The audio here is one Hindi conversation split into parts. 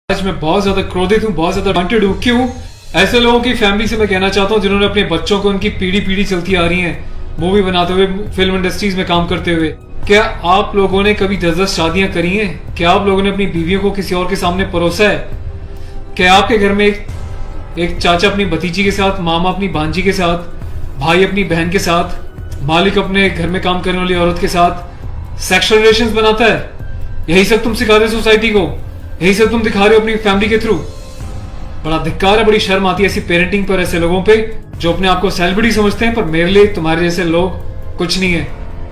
आज मैं बहुत ज्यादा क्रोधित हूँ, बहुत ज्यादा वांटेड हूँ। क्यों? ऐसे लोगों की फैमिली से मैं कहना चाहता हूँ जिन्होंने अपने बच्चों को उनकी पीढ़ी पीढ़ी चलती आ रही है, मूवी बनाते हुए, फिल्म इंडस्ट्रीज में काम करते हुए। क्या आप लोगों ने कभी 10-10 शादियां करी हैं? क्या आप लोगों ने अपनी बीवियों को किसी और के सामने परोसा है? क्या आपके घर में एक चाचा अपनी भतीजी के साथ, मामा अपनी भांजी के साथ, भाई अपनी बहन के साथ, मालिक अपने घर में काम करने वाली औरत के साथ सेक्सुअल रिलेशंस बनाता है? यही सब तुम सिखा रहे सोसाइटी को, यही सब तुम दिखा रहे हो अपनी फैमिली के थ्रू। बड़ा धिक्कार है, बड़ी शर्म आती है ऐसी पेरेंटिंग पर, ऐसे लोगों पे जो अपने आप को सेलिब्रिटी समझते हैं। पर मेरे लिए तुम्हारे जैसे लोग कुछ नहीं है,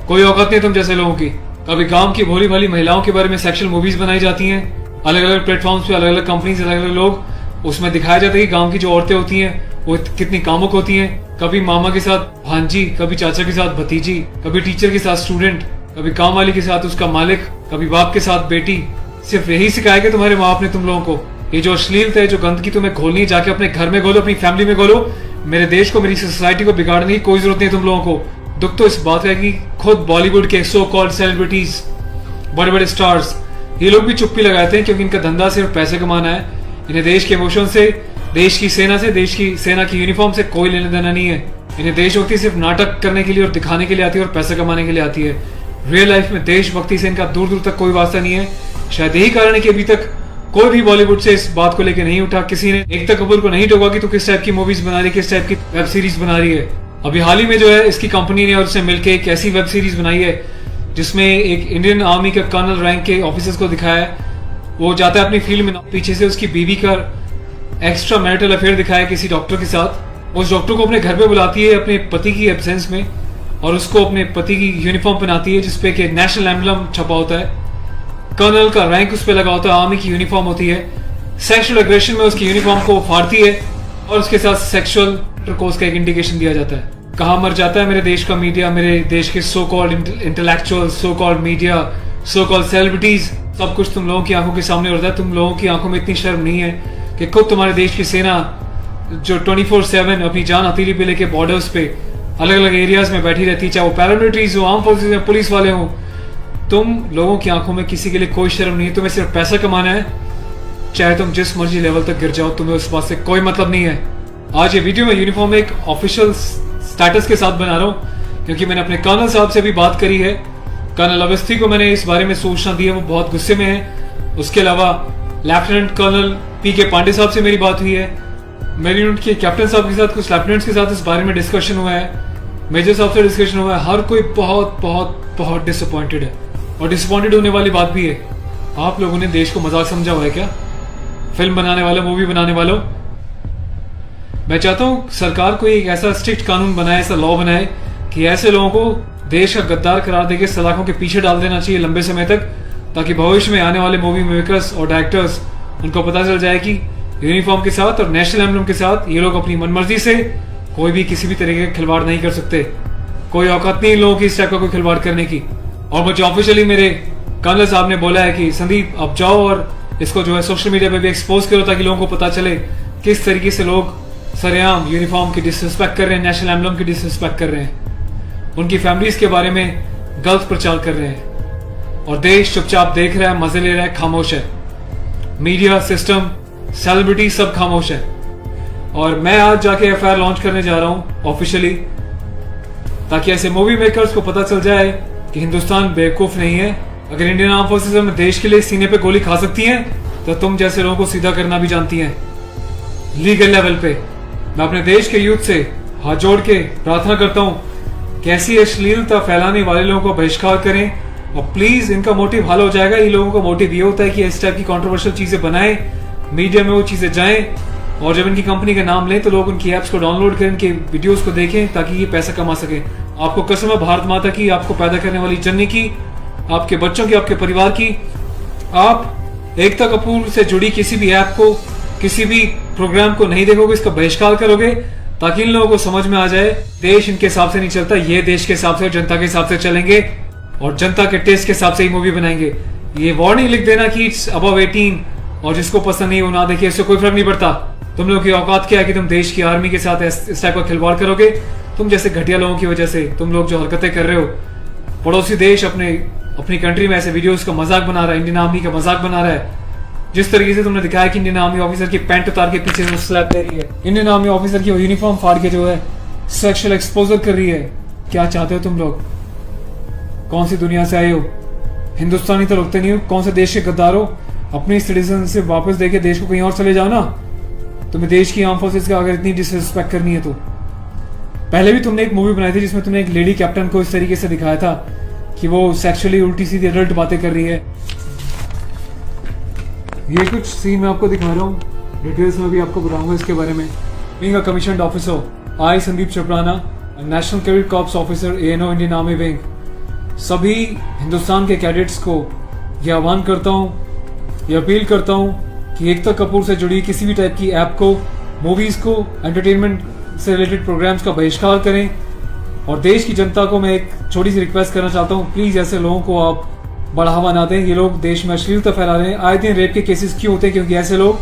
कोई औकात नहीं तुम जैसे लोगों की। कभी गांव की भोली भाली महिलाओं के बारे में सेक्सुअल मूवीज बनाई जाती हैं, अलग अलग प्लेटफॉर्म्स पे, अलग अलग कंपनीज, अलग अलग लोग, उसमें दिखाया जाता है कि गांव की जो औरतें होती हैं वो कितनी कामुक होती हैं। कभी मामा के साथ भांजी, कभी चाचा के साथ भतीजी, कभी टीचर के साथ स्टूडेंट, कभी काम वाली के साथ उसका मालिक, कभी बाप के साथ बेटी। सिर्फ यही सिखाया कि तुम्हारे माँ बाप ने तुम लोगों को। ये जो अश्लीलता है, जो गंदगी तुम्हें खोलनी है, जाके अपने घर में घोलो, अपनी फैमिली में घोलो। मेरे देश को, मेरी सोसाइटी को बिगाड़ने की कोई जरूरत नहीं है तुम लोगों को। दुख तो इस बात का है कि खुद बॉलीवुड के सो कॉल्ड सेलिब्रिटीज, बड़े बड़े स्टार्स, ये लोग भी चुप्पी लगाते हैं क्योंकि इनका धंधा सिर्फ पैसे कमाना है। इन्हें देश के इमोशन से, देश की सेना से, देश की सेना की यूनिफॉर्म से कोई लेना देना नहीं है। इन्हें देशभक्ति सिर्फ नाटक करने के लिए और दिखाने के लिए आती है और पैसे कमाने के लिए आती है। रियल लाइफ में देशभक्ति से इनका दूर दूर तक कोई वास्ता नहीं है। शायद यही कारण है कि अभी तक कोई भी बॉलीवुड से इस बात को लेकर नहीं उठा, किसी ने एकता कपूर को नहीं टोका कि तू किस टाइप की मूवीज बना रही है, किस टाइप की वेब सीरीज बना रही है। अभी हाल ही में जो है, इसकी कंपनी ने और उससे मिलकर एक ऐसी वेब सीरीज बनाई है जिसमें एक इंडियन आर्मी के कर्नल रैंक के ऑफिसर्स को दिखाया है। वो जाता है अपनी फील्ड में, पीछे से उसकी बीवी का एक्स्ट्रा मैरिटल अफेयर दिखाया है किसी डॉक्टर के साथ। उस डॉक्टर को अपने घर पे बुलाती है अपने पति की एब्सेंस में और उसको अपने पति की यूनिफॉर्म पहनाती है जिसपे कि नेशनल एम्बलम छपा होता है, कर्नल का रैंक उस पे लगा होता है, आर्मी की यूनिफॉर्म होती है। सेक्सुअल एग्रेशन में उसकी यूनिफॉर्म को फाड़ती है और उसके साथ सेक्सुअल इंटरकोर्स का एक इंडिकेशन दिया जाता है। कहाँ मर जाता है मेरे देश का मीडिया, मेरे देश के so called intellectual, so called media, so called celebrities. सब कुछ तुम लोगों की आंखों के सामने होता है। तुम लोगों की आंखों में इतनी शर्म नहीं है कि खुद तुम्हारे देश की सेना जो 24/7 अपनी जान हथेली पे लेके बॉर्डर्स पे अलग अलग एरियाज में बैठी रहती है, चाहे वो पैरामिलिट्रीज हो, आर्म फोर्सेज में पुलिस वाले हो, तुम लोगों की आंखों में किसी के लिए कोई शर्म नहीं है। तुम्हें सिर्फ पैसा कमाना है, चाहे तुम जिस मर्जी लेवल तक गिर जाओ, तुम्हें उस बात से कोई मतलब नहीं है। आज ये वीडियो में यूनिफॉर्म एक ऑफिशियल स्टेटस के साथ बना रहा हूँ क्योंकि मैंने अपने कर्नल साहब से भी बात करी है। कर्नल अवस्थी को मैंने इस बारे में सूचना दी है, वो बहुत गुस्से में है। उसके अलावा लेफ्टिनेंट कर्नल PK पांडे साहब से मेरी बात हुई है। मेरी यूनिट के कैप्टन साहब के साथ, कुछ लेफ्टिनेंट्स के साथ इस बारे में डिस्कशन हुआ है, मेजर साहब से डिस्कशन हुआ है। हर कोई बहुत बहुत बहुत डिसअपॉइंटेड है और डिसअपॉइंटेड होने वाली बात भी है। आप लोगों ने देश को मजाक समझा हुआ है क्या? फिल्म बनाने वालों, मूवी बनाने वालों, मैं चाहता हूँ सरकार को एक ऐसा स्ट्रिक्ट कानून बनाए, ऐसा लॉ बनाए कि ऐसे लोगों को देश का गद्दार करार देके सलाखों के पीछे डाल देना चाहिए लंबे समय तक, ताकि भविष्य में आने वाले मूवी मेकर्स और डायरेक्टर्स उनको पता चल जाए कि यूनिफॉर्म के साथ और नेशनल एम्बलम के साथ ये लोग अपनी मनमर्जी से कोई भी किसी भी तरीके का खिलवाड़ नहीं कर सकते। कोई औकात नहीं इन लोगों की इस टाइप का कोई खिलवाड़ करने की। और मुझे ऑफिशियली मेरे कर्नल साहब ने बोला है कि संदीप अब जाओ और इसको जो है सोशल मीडिया पे भी एक्सपोज करो ताकि लोगों को पता चले किस तरीके से लोग सरेआम यूनिफॉर्म की डिसरिस्पेक्ट कर रहे हैं, नेशनल एम्बलम की डिसरिस्पेक्ट कर रहे हैं, उनकी फैमिलीज के बारे में गलत प्रचार कर रहे हैं और देश चुपचाप देख रहा है, मजे ले रहा है, खामोश है। मीडिया, सिस्टम, सेलिब्रिटी सब खामोश है। और मैं आज जाके FIR लॉन्च करने जा रहा हूं ऑफिशियली, ताकि ऐसे मूवी मेकर्स को पता चल जाए कि हिंदुस्तान बेवकूफ नहीं है। अगर इंडियन आर्म फोर्सेस में देश के लिए सीने पे गोली खा सकती हैं तो तुम जैसे लोगों को सीधा करना भी जानती हैं लीगल लेवल पे। मैं अपने देश के यूथ से हाथ जोड़ के प्रार्थना करता हूं कि ऐसी अश्लीलता फैलाने वाले लोगों को बहिष्कार करें और प्लीज, इनका मोटिव हल हो जाएगा। ये लोगों का मोटिव ये होता है कि इस टाइप की कंट्रोवर्शियल चीजें बनाएं, मीडिया में वो चीजें जाएं और जब इनकी कंपनी का नाम लें तो लोग उनकी ऐप्स को डाउनलोड करें, इनके वीडियोस को देखें ताकि ये पैसा कमा सके। आपको कसम है भारत माता की, आपको पैदा करने वाली जननी की, आपके बच्चों की, आपके परिवार की, आप एकता कपूर से जुड़ी किसी भी ऐप को, किसी भी प्रोग्राम को नहीं देखोगे, इसका बहिष्कार करोगे ताकि इन लोगों को समझ में आ जाए देश इनके हिसाब से नहीं चलता, ये देश के हिसाब से, जनता के हिसाब से चलेंगे और जनता के टेस्ट के हिसाब से ही मूवी बनाएंगे। ये वार्निंग लिख देना कि इट्स अबव 18 और जिसको पसंद नहीं वो ना देखिए, इससे कोई फर्क नहीं पड़ता। तुम लोग की औकात क्या है कि तुम देश की आर्मी के साथ इस टाइप का खिलवाड़ करोगे? तुम जैसे घटिया लोगों की वजह से तुम लोग जो हरकतें कर रहे हो, पड़ोसी देश अपनी कंट्री में ऐसे वीडियोस का मजाक बना रहा है, इंडियन आर्मी का मजाक बना रहा है, जिस तरीके से तुमने दिखाया कि इंडियन आर्मी ऑफिसर की पैंट उतार के पीछे से स्लैप दे रही है, इंडियन आर्मी ऑफिसर की यूनिफॉर्म फाड़ के जो है सेक्सुअल एक्सपोजर कर रही है, क्या चाहते हो तुम लोग? कौन सी दुनिया से आए हो? हिंदुस्तानी तो लगते नहीं हो, कौन से देश के गद्दार हो? अपने सिटीजन से वापस देके देश को कहीं और चले जाओ ना। तुम्हें देश की आर्म फोर्सेस का अगर इतनी डिसरिस्पेक्ट करनी है तो। पहले भी तुमने एक मूवी बनाई थी जिसमें तुमने एक लेडी कैप्टन को इस तरीके से दिखाया था कि वो सेक्सुअली उल्टी सीधी एडल्ट बातें कर रही है। ये कुछ सीन मैं आपको दिखा रहा हूँ, डिटेल्स में भी आपको बताऊंगा इसके बारे में। Being a commissioned officer, I Sandeep चपराना, national cadet corps officer ANO Indian army wing, सभी हिंदुस्तान के कैडेट्स को यह आह्वान करता हूँ, यह अपील करता हूँ कि एकता कपूर से जुड़ी किसी भी टाइप की ऐप को, मूवीज को, एंटरटेनमेंट से रिलेटेड प्रोग्राम्स का बहिष्कार करें। और देश की जनता को मैं एक छोटी सी रिक्वेस्ट करना चाहता हूँ, प्लीज ऐसे लोगों को आप बढ़ावा ना दें। ये लोग देश में अश्लीलता फैला रहे हैं। आए दिन रेप के केसेस क्यों होते हैं? क्योंकि ऐसे लोग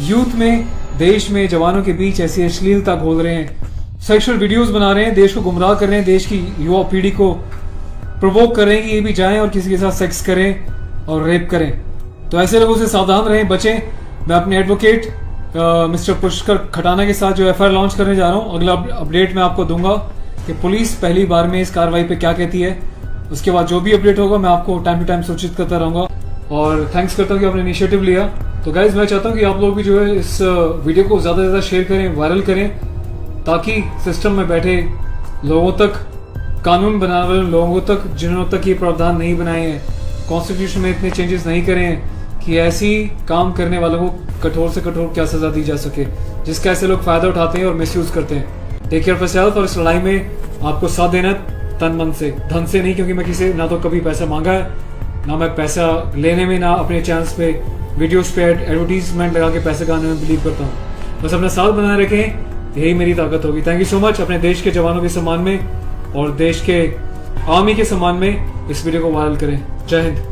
यूथ में, देश में, जवानों के बीच ऐसी अश्लीलता घोल रहे हैं, सेक्सुअल वीडियोस बना रहे हैं, देश को गुमराह कर रहे हैं, देश की युवा पीढ़ी को प्रोवोक कर रहे हैं कि ये भी जाएं और किसी के साथ सेक्स करें और रेप करें। तो ऐसे लोगों से सावधान रहें, बचें। मैं अपने एडवोकेट मिस्टर पुष्कर खटाना के साथ जो एफआईआर लॉन्च करने जा रहा हूँ, अगला अपडेट मैं आपको दूंगा कि पुलिस पहली बार में इस कार्रवाई पे क्या कहती है। उसके बाद जो भी अपडेट होगा मैं आपको टाइम टू टाइम सूचित करता रहूंगा। और थैंक्स करता हूँ कि आपने इनिशिएटिव लिया। तो गाइज मैं चाहता हूँ कि आप लोग भी जो है इस वीडियो को ज़्यादा से ज़्यादा शेयर करें, वायरल करें, ताकि सिस्टम में बैठे लोगों तक, कानून बनाने वाले लोगों तक, जिन्होंने तक ये प्रावधान नहीं बनाए हैं, कॉन्स्टिट्यूशन में इतने चेंजेस नहीं करे हैं कि ऐसी काम करने वालों को कठोर से कठोर क्या सजा दी जा सके, जिसका ऐसे लोग फायदा उठाते हैं और मिसयूज करते हैं। Take care of yourself. और इस लड़ाई में आपको साथ देना तन मन से, धन से नहीं, क्योंकि मैं किसी ना तो कभी पैसा मांगा है, ना मैं पैसा लेने में, ना अपने चैनल्स पे वीडियोस पे एडवर्टीजमेंट लगा के पैसे कमाने में बिलीव करता हूँ। बस अपना साथ बनाए रखें, यही मेरी ताकत होगी। Thank you so much. अपने देश के जवानों के सम्मान में और देश के आर्मी के सम्मान में इस वीडियो को वायरल करें। जय हिंद।